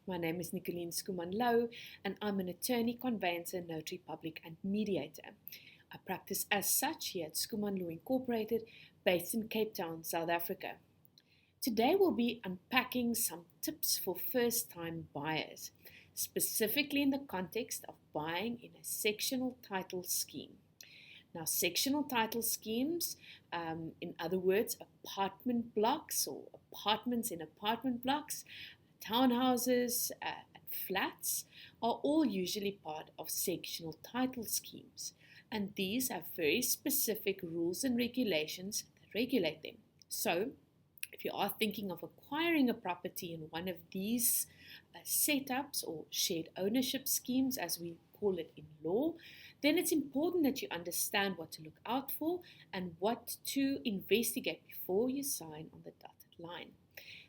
My name is Nicolene Skuman-Lou, and I'm an attorney, conveyancer, notary public, and mediator. I practice as such here at Skuman-Lou Incorporated, based in Cape Town, South Africa. Today we'll be unpacking some tips for first-time buyers, specifically in the context of buying in a sectional title scheme. Now, sectional title schemes, in other words, apartment blocks or apartments in apartment blocks, townhouses, and flats are all usually part of sectional title schemes, and these have very specific rules and regulations that regulate them. So, if you are thinking of acquiring a property in one of these setups or shared ownership schemes, as we call it in law, then it's important that you understand what to look out for and what to investigate before you sign on the dotted line.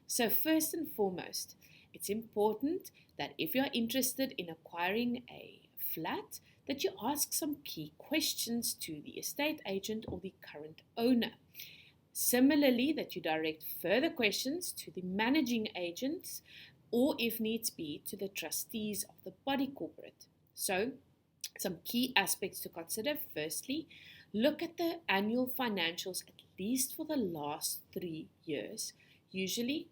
So first and foremost, it's important that if you're interested in acquiring a flat, that you ask some key questions to the estate agent or the current owner. Similarly, that you direct further questions to the managing agents or, if needs be, to the trustees of the body corporate. So, some key aspects to consider. Firstly, look at the annual financials at least for the last 3 years. Usually,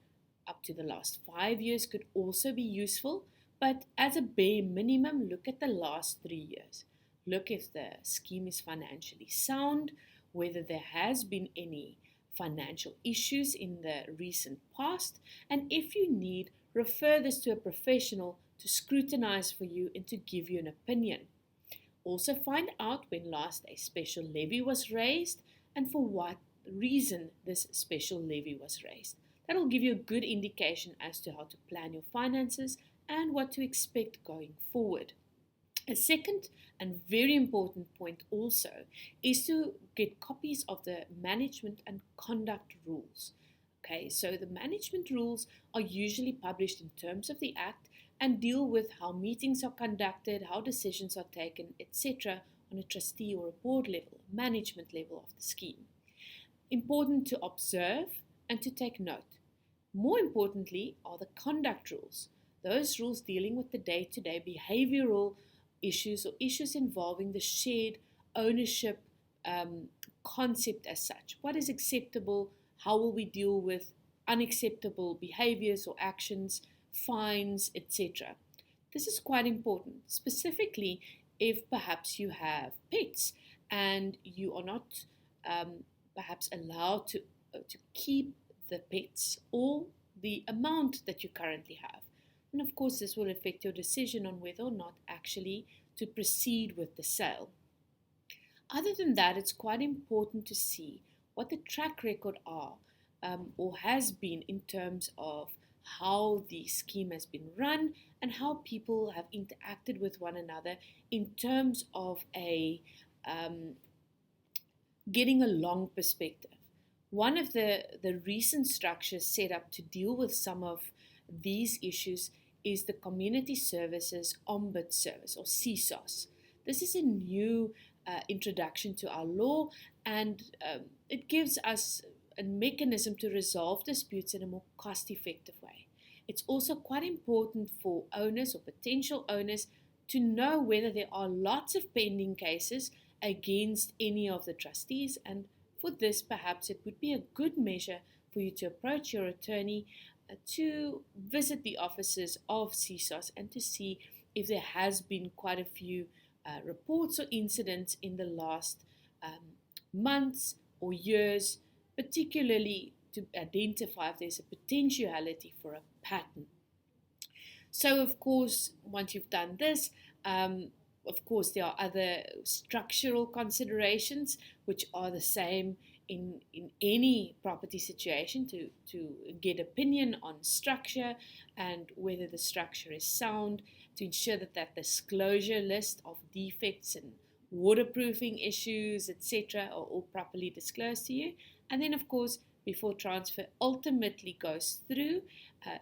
up to the last 5 years could also be useful, but as a bare minimum, look at the last 3 years. Look if the scheme is financially sound, whether there has been any financial issues in the recent past, and if you need, refer this to a professional to scrutinize for you and to give you an opinion. Also find out when last a special levy was raised and for what reason this special levy was raised. That will give you a good indication as to how to plan your finances and what to expect going forward. A second and very important point also is to get copies of the management and conduct rules. Okay, so the management rules are usually published in terms of the Act and deal with how meetings are conducted, how decisions are taken, etc. on a trustee or a board level, management level of the scheme. Important to observe and to take note. More importantly are the conduct rules, those rules dealing with the day-to-day behavioral issues or issues involving the shared ownership concept as such. What is acceptable? How will we deal with unacceptable behaviors or actions, fines, etc.? This is quite important, specifically if perhaps you have pets and you are not perhaps allowed to keep the pets or the amount that you currently have. And of course, this will affect your decision on whether or not actually to proceed with the sale. Other than that, it's quite important to see what the track record are or has been in terms of how the scheme has been run and how people have interacted with one another in terms of a getting along perspective. One of the recent structures set up to deal with some of these issues is the Community Services Ombud Service, or CSOS. This is a new introduction to our law, and it gives us a mechanism to resolve disputes in a more cost-effective way. It's also quite important for owners or potential owners to know whether there are lots of pending cases against any of the trustees, and for this, perhaps it would be a good measure for you to approach your attorney to visit the offices of CSOS and to see if there has been quite a few reports or incidents in the last months or years, particularly to identify if there's a potentiality for a pattern. So, of course, once you've done this, of course, there are other structural considerations which are the same in any property situation to get opinion on structure and whether the structure is sound, to ensure that that disclosure list of defects and waterproofing issues, etc., are all properly disclosed to you. And then, of course, before transfer ultimately goes through,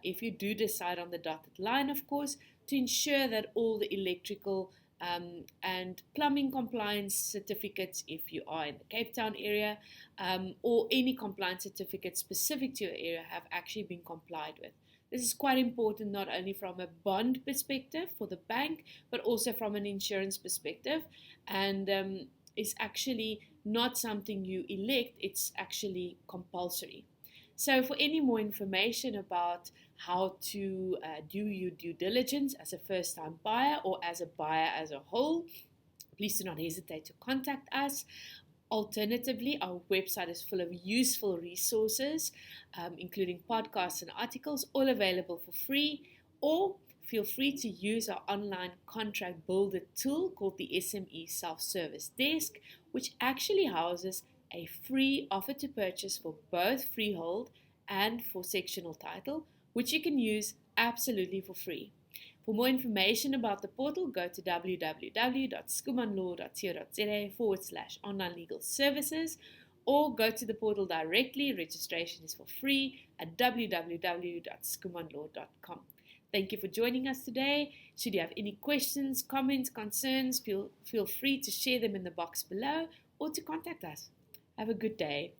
if you do decide on the dotted line, of course, to ensure that all the electrical and plumbing compliance certificates, if you are in the Cape Town area, or any compliance certificates specific to your area, have actually been complied with. This is quite important not only from a bond perspective for the bank, but also from an insurance perspective, and is actually not something you elect, it's actually compulsory. So, for any more information about how to do your due diligence as a first time buyer or as a buyer as a whole, please do not hesitate to contact us. Alternatively, our website is full of useful resources, including podcasts and articles, all available for free. Or feel free to use our online contract builder tool called the SME Self Service Desk, which actually houses a free offer to purchase for both freehold and for sectional title, which you can use absolutely for free. For more information about the portal, go to www.skumanlaw.co.za/online legal services, or go to the portal directly. Registration is for free at www.skumanlaw.com. Thank you for joining us today. Should you have any questions, comments, concerns, feel free to share them in the box below or to contact us. Have a good day.